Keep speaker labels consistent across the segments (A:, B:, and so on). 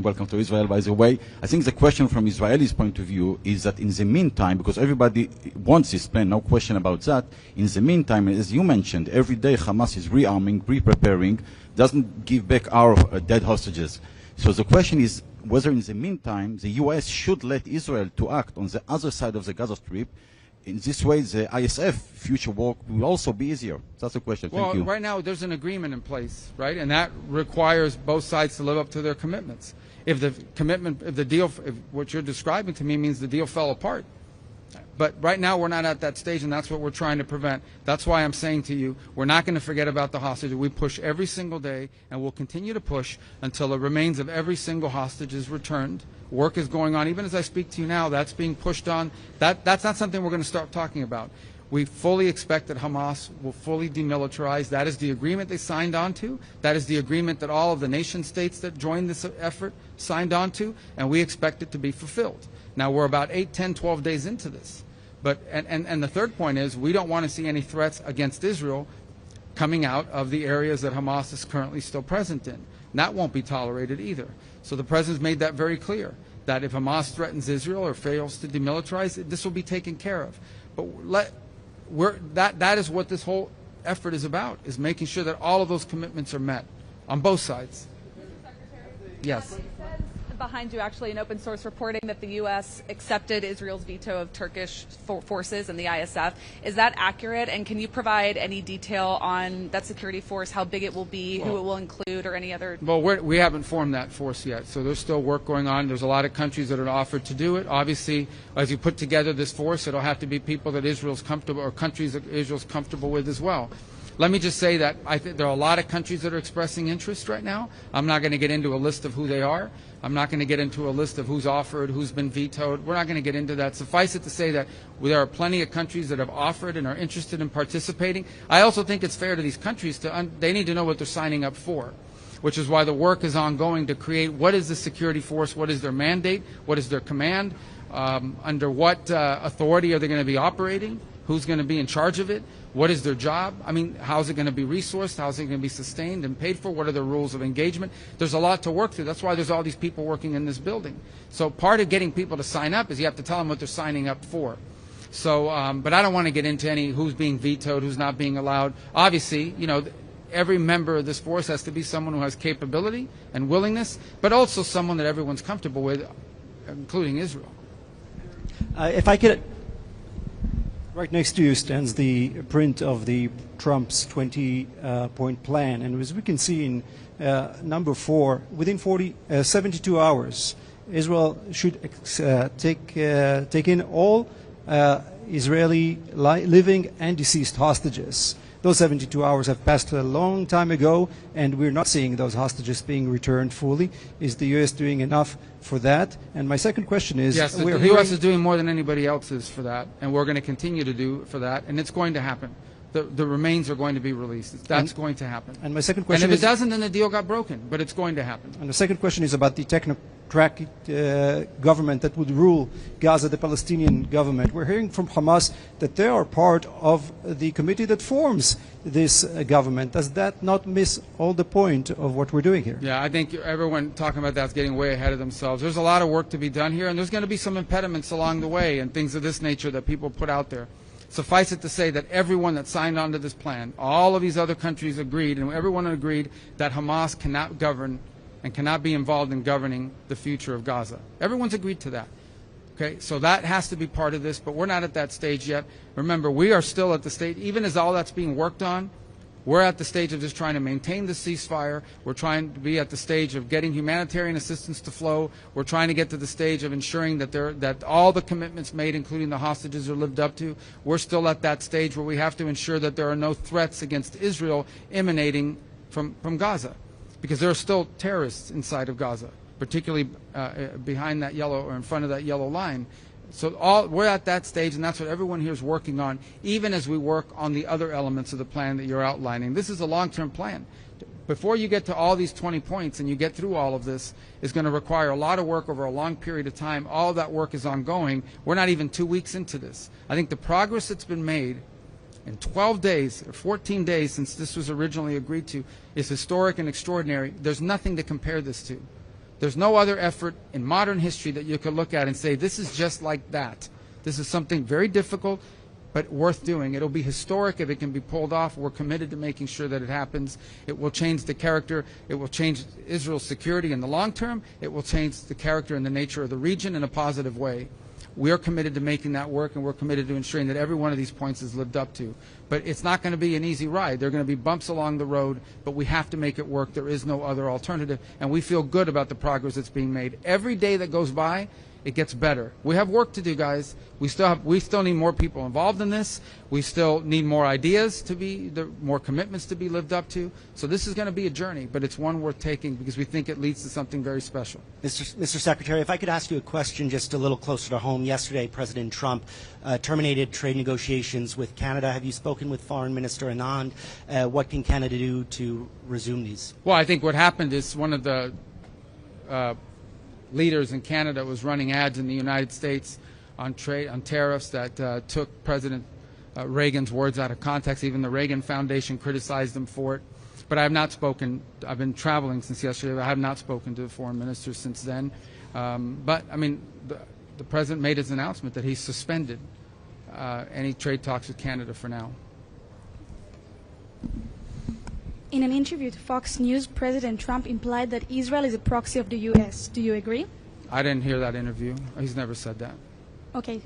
A: Welcome to Israel, by the way. I think the question from Israelis' point of view is that in the meantime, because everybody wants this plan, no question about that, in the meantime, as you mentioned, every day Hamas is rearming, pre-preparing, doesn't give back our dead hostages. So the question is whether in the meantime the U.S. should let Israel to act on the other side of the Gaza Strip. In this way, the ISF future work will also be easier. That's the question. Thank you.
B: Well, right now there's an agreement in place, right? And that requires both sides to live up to their commitments. If the commitment, if the deal, if what you're describing to me means the deal fell apart. But right now we're not at that stage, and that's what we're trying to prevent. That's why I'm saying to you, we're not going to forget about the hostages. We push every single day, and we'll continue to push until the remains of every single hostage is returned. Work is going on. Even as I speak to you now, that's being pushed on. That's not something we're going to start talking about. We fully expect that Hamas will fully demilitarize. That is the agreement they signed on to. That is the agreement that all of the nation states that joined this effort signed on to, and we expect it to be fulfilled. Now, we're about 8, 10, 12 days into this. But, and the third point is we don't want to see any threats against Israel coming out of the areas that Hamas is currently still present in. And that won't be tolerated either. So the President's made that very clear, that if Hamas threatens Israel or fails to demilitarize, this will be taken care of. But that is what this whole effort is about, is making sure that all of those commitments are met on both sides. Yes.
C: Behind you, actually, an open source reporting that the U.S. accepted Israel's veto of Turkish forces and the ISF. Is that accurate? And can you provide any detail on that security force, how big it will be, who it will include, or any other?
B: Well, we haven't formed that force yet, so there's still work going on. There's a lot of countries that are offered to do it. Obviously, as you put together this force, it'll have to be people that Israel's comfortable, or countries that Israel's comfortable with as well. Let me just say that I think there are a lot of countries that are expressing interest right now. I'm not going to get into a list of who they are. I'm not going to get into a list of who's offered, who's been vetoed. We're not going to get into that. Suffice it to say that there are plenty of countries that have offered and are interested in participating. I also think it's fair to these countries they need to know what they're signing up for, which is why the work is ongoing to create what is the security force, what is their mandate, what is their command, under what authority are they going to be operating, who's going to be in charge of it, what is their job? I mean, how is it going to be resourced? How is it going to be sustained and paid for? What are the rules of engagement? There's a lot to work through. That's why there's all these people working in this building. So part of getting people to sign up is you have to tell them what they're signing up for. So, but I don't want to get into any who's being vetoed, who's not being allowed. Obviously, you know, every member of this force has to be someone who has capability and willingness, but also someone that everyone's comfortable with, including Israel.
D: If I could... Right next to you stands the print of the Trump's 20-point plan, and as we can see in number 4, within 72 hours, Israel should take in all Israeli living and deceased hostages. Those 72 hours have passed a long time ago, and we're not seeing those hostages being returned fully. Is the U.S. doing enough for that? And my second question is...
B: Yes, the U.S. is doing more than anybody else is for that, and we're going to continue to do for that, and it's going to happen. The remains are going to be released. That's going to happen.
D: And my second question
B: is... And if it doesn't, then the deal got broken, but it's going to happen.
D: And the second question is about the technocratic government that would rule Gaza, the Palestinian government. We're hearing from Hamas that they are part of the committee that forms this government. Does that not miss all the point of what we're doing here?
B: Yeah, I think everyone talking about that is getting way ahead of themselves. There's a lot of work to be done here, and there's going to be some impediments along the way and things of this nature that people put out there. Suffice it to say that everyone that signed on to this plan, all of these other countries agreed, and everyone agreed that Hamas cannot govern and cannot be involved in governing the future of Gaza. Everyone's agreed to that. Okay, so that has to be part of this, but we're not at that stage yet. Remember, we are still at the stage, even as all that's being worked on, we're at the stage of just trying to maintain the ceasefire. We're trying to be at the stage of getting humanitarian assistance to flow. We're trying to get to the stage of ensuring that all the commitments made, including the hostages, are lived up to. We're still at that stage where we have to ensure that there are no threats against Israel emanating from Gaza, because there are still terrorists inside of Gaza, particularly behind that yellow or in front of that yellow line. So we're at that stage, and that's what everyone here is working on, even as we work on the other elements of the plan that you're outlining. This is a long-term plan. Before you get to all these 20 points and you get through all of this, is going to require a lot of work over a long period of time. All of that work is ongoing. We're not even 2 weeks into this. I think the progress that's been made in 12 days or 14 days since this was originally agreed to is historic and extraordinary. There's nothing to compare this to. There's no other effort in modern history that you could look at and say, this is just like that. This is something very difficult, but worth doing. It'll be historic if it can be pulled off. We're committed to making sure that it happens. It will change the character. It will change Israel's security in the long term. It will change the character and the nature of the region in a positive way. We are committed to making that work, and we're committed to ensuring that every one of these points is lived up to. But it's not going to be an easy ride. There are going to be bumps along the road, but we have to make it work. There is no other alternative, and we feel good about the progress that's being made. Every day that goes by, it gets better. We have work to do, guys. We still need more people involved in this. We still need more ideas more commitments to be lived up to. So this is going to be a journey, but it's one worth taking because we think it leads to something very special.
E: Mr. Secretary, if I could ask you a question just a little closer to home. Yesterday, President Trump terminated trade negotiations with Canada. Have you spoken with Foreign Minister Anand? What can Canada do to resume these?
B: Well, I think what happened is one of the leaders in Canada was running ads in the United States on tariffs that took President Reagan's words out of context. Even the Reagan Foundation criticized him for it. But I have not spoken. I've been traveling since yesterday. But I have not spoken to the foreign minister since then. But I mean, the president made his announcement that he suspended any trade talks with Canada for now.
F: In an interview to Fox News, President Trump implied that Israel is a proxy of the U.S. Do you agree?
B: I didn't hear that interview. He's never said that.
F: Okay.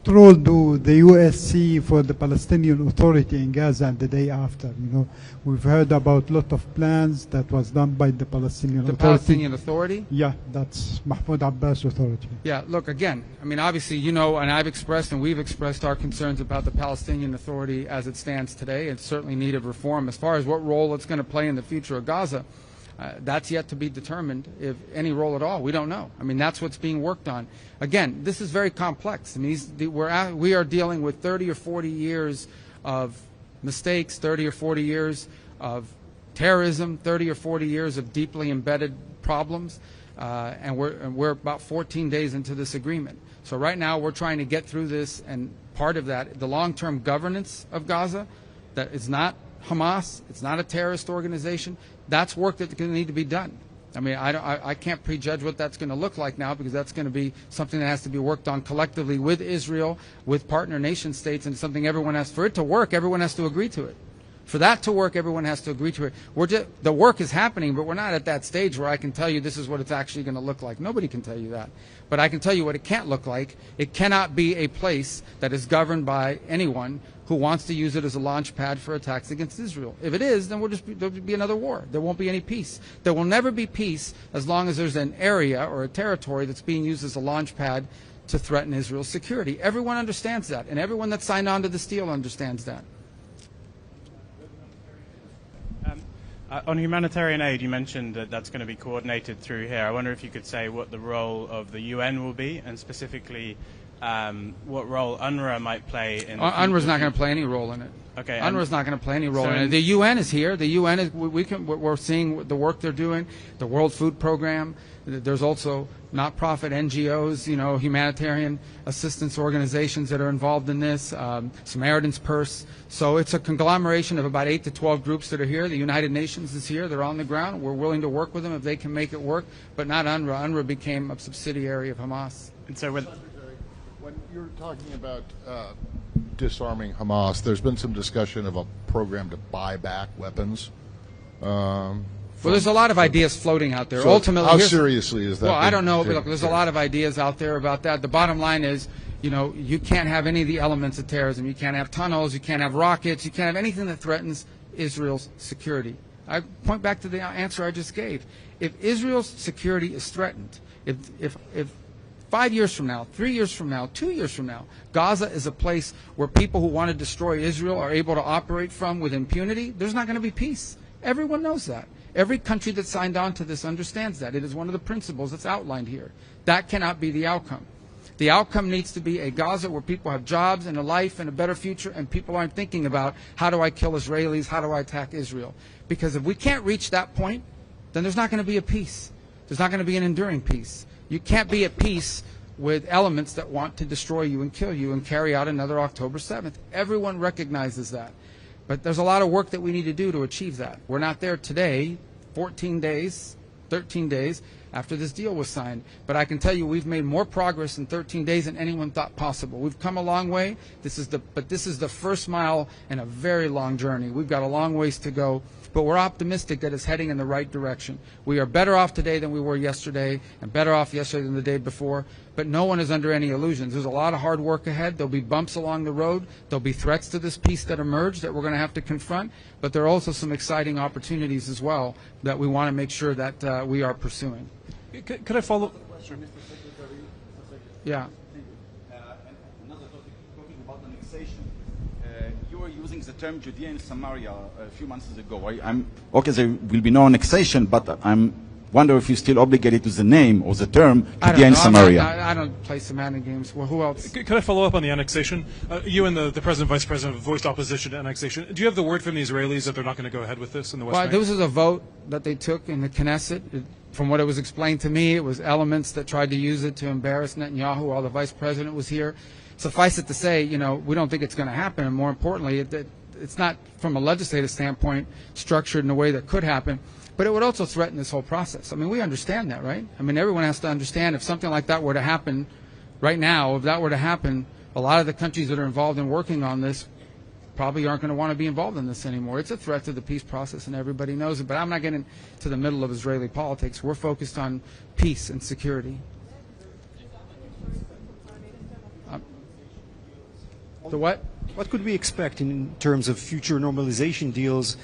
G: What role do the U.S. see for the Palestinian Authority in Gaza and the day after? You know, we've heard about a lot of plans that was done by the Palestinian Authority.
B: The Palestinian Authority?
G: Yeah, that's Mahmoud Abbas Authority.
B: Yeah, look, again, I mean, obviously, you know, and I've expressed and we've expressed our concerns about the Palestinian Authority as it stands today. It's certainly needed reform. As far as what role it's going to play in the future of Gaza, that's yet to be determined, if any role at all. We don't know. I mean, that's what's being worked on. Again, this is very complex. I mean, we are dealing with 30 or 40 years of mistakes, 30 or 40 years of terrorism, 30 or 40 years of deeply embedded problems, and we're about 14 days into this agreement. So right now we're trying to get through this, and part of that, the long-term governance of Gaza, that is not Hamas, it's not a terrorist organization. That's work that's going to need to be done. I mean, I can't prejudge what that's going to look like now, because that's going to be something that has to be worked on collectively with Israel, with partner nation states, and something for it to work, everyone has to agree to it. For that to work, everyone has to agree to it. The work is happening, but we're not at that stage where I can tell you this is what it's actually going to look like. Nobody can tell you that. But I can tell you what it can't look like. It cannot be a place that is governed by anyone who wants to use it as a launch pad for attacks against Israel. If it is, then there'll be another war. There won't be any peace. There will never be peace as long as there's an area or a territory that's being used as a launch pad to threaten Israel's security. Everyone understands that, and everyone that signed on to this deal understands that.
H: On humanitarian aid, you mentioned that that's going to be coordinated through here. I wonder if you could say what the role of the UN will be, and specifically what role UNRWA might play in.
B: UNRWA's not going to play any role in it.
H: Okay.
B: UNRWA's not going to play any role in it. The UN is here. The UN is. We're seeing the work they're doing. The World Food Program. There's also not-profit NGOs, you know, humanitarian assistance organizations that are involved in this. Samaritan's Purse. So it's a conglomeration of about 8 to 12 groups that are here. The United Nations is here. They're on the ground. We're willing to work with them if they can make it work. But not UNRWA. UNRWA became a subsidiary of Hamas.
H: And so when
I: you're talking about disarming Hamas, there's been some discussion of a program to buy back weapons.
B: Well, there's a lot of ideas floating out there.
I: So
B: ultimately,
I: how seriously is that?
B: Well, I don't know, but look, there's a lot of ideas out there about that. The bottom line is, you know, you can't have any of the elements of terrorism. You can't have tunnels. You can't have rockets. You can't have anything that threatens Israel's security. I point back to the answer I just gave. If Israel's security is threatened, if 5 years from now, 3 years from now, 2 years from now, Gaza is a place where people who want to destroy Israel are able to operate from with impunity, there's not going to be peace. Everyone knows that. Every country that signed on to this understands that. It is one of the principles that's outlined here. That cannot be the outcome. The outcome needs to be a Gaza where people have jobs and a life and a better future, and people aren't thinking about, how do I kill Israelis, how do I attack Israel? Because if we can't reach that point, then there's not going to be a peace. There's not going to be an enduring peace. You can't be at peace with elements that want to destroy you and kill you and carry out another October 7th. Everyone recognizes that. But there's a lot of work that we need to do to achieve that. We're not there today, 14 days, 13 days after this deal was signed. But I can tell you we've made more progress in 13 days than anyone thought possible. We've come a long way. But this is the first mile in a very long journey. We've got a long ways to go. But we're optimistic that it's heading in the right direction. We are better off today than we were yesterday, and better off yesterday than the day before. But no one is under any illusions. There's a lot of hard work ahead. There'll be bumps along the road. There'll be threats to this peace that emerge that we're going to have to confront. But there are also some exciting opportunities as well that we want to make sure that we are pursuing.
J: Could I follow?
B: Yeah.
A: Another topic, talking about annexation. You were using the term Judea and Samaria a few months ago. Okay, there will be no annexation, but I'm wonder if you're still obligated to the name or the term Judea and Samaria.
B: I don't play semantic games. Well, who else?
J: Could I follow up on the annexation? You and the President, Vice President voiced opposition to annexation. Do you have the word from the Israelis that they're not going to go ahead with this in the West Bank?
B: This was a vote that they took in the Knesset. From what it was explained to me, it was elements that tried to use it to embarrass Netanyahu while the Vice President was here. Suffice it to say, we don't think it's going to happen. And more importantly, it's not, from a legislative standpoint, structured in a way that could happen. But it would also threaten this whole process. I mean, we understand that, right? I mean, everyone has to understand if something like that were to happen right now, if that were to happen, a lot of the countries that are involved in working on this probably aren't going to want to be involved in this anymore. It's a threat to the peace process, and everybody knows it. But I'm not getting to the middle of Israeli politics. We're focused on peace and security. The what?
D: What could we expect in terms of future normalization deals?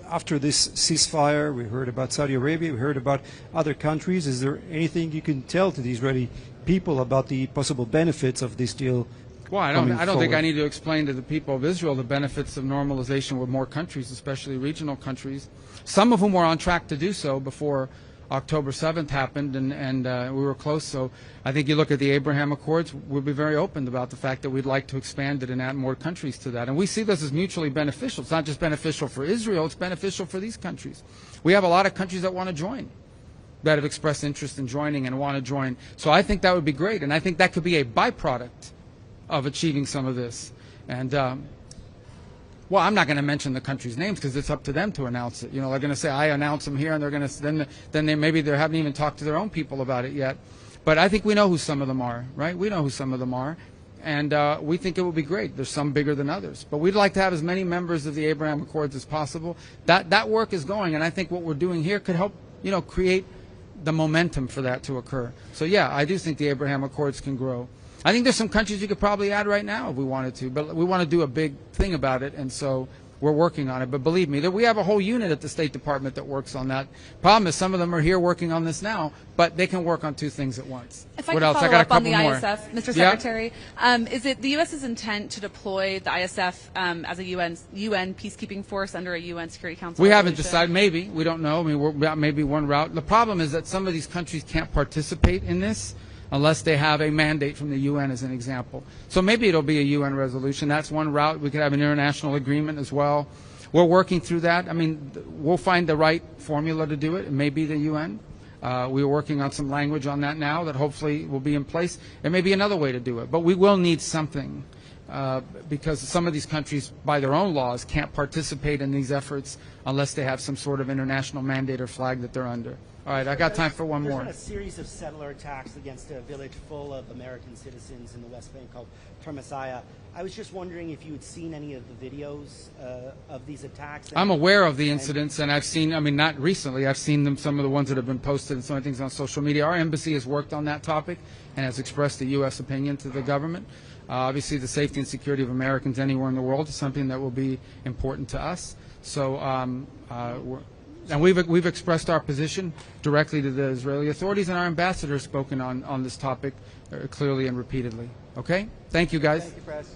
D: After this ceasefire, we heard about Saudi Arabia, we heard about other countries. Is there anything you can tell to the Israeli people about the possible benefits of this deal?
B: Well, I don't think I need to explain to the people of Israel the benefits of normalization with more countries, especially regional countries, some of whom were on track to do so before October 7th happened, and we were close. So I think you look at the Abraham Accords, we'll be very open about the fact that we'd like to expand it and add more countries to that. And we see this as mutually beneficial. It's not just beneficial for Israel, it's beneficial for these countries. We have a lot of countries that want to join, that have expressed interest in joining and want to join. So I think that would be great, and I think that could be a byproduct of achieving some of this. And well, I'm not going to mention the countries' names because it's up to them to announce it. They're going to say I announce them here, and they're going to then maybe they haven't even talked to their own people about it yet. But I think we know who some of them are, right? We know who some of them are, and we think it would be great. There's some bigger than others, but we'd like to have as many members of the Abraham Accords as possible. That work is going, and I think what we're doing here could help, create the momentum for that to occur. So yeah, I do think the Abraham Accords can grow. I think there's some countries you could probably add right now if we wanted to, but we want to do a big thing about it, and so we're working on it. But believe me, we have a whole unit at the State Department that works on that. Problem is some of them are here working on this now, but they can work on two things at once.
C: If I could follow up on the ISF, Mr. Secretary, is it the U.S.'s intent to deploy the ISF as a UN peacekeeping force under a UN Security Council
B: We
C: resolution?
B: haven't decided. Maybe. We don't know. I mean, that may be one route. The problem is that some of these countries can't participate in this unless they have a mandate from the UN, as an example. So maybe it'll be a UN resolution. That's one route. We could have an international agreement as well. We're working through that. I mean, we'll find the right formula to do it. It may be the UN. We're working on some language on that now that hopefully will be in place. There may be another way to do it, but we will need something because some of these countries, by their own laws, can't participate in these efforts unless they have some sort of international mandate or flag that they're under. All right, I got time for one more.
E: There's been a series of settler attacks against a village full of American citizens in the West Bank called Termasaya. I was just wondering if you had seen any of the videos of these attacks.
B: I'm aware of the incidents, and I've seen, not recently, I've seen them, some of the ones that have been posted and some of the things on social media. Our embassy has worked on that topic and has expressed the U.S. opinion to the government. Obviously, the safety and security of Americans anywhere in the world is something that will be important to us. So and we've expressed our position directly to the Israeli authorities, and our ambassador has spoken on this topic clearly and repeatedly. Okay? Thank you, guys.
E: Thank you, Press.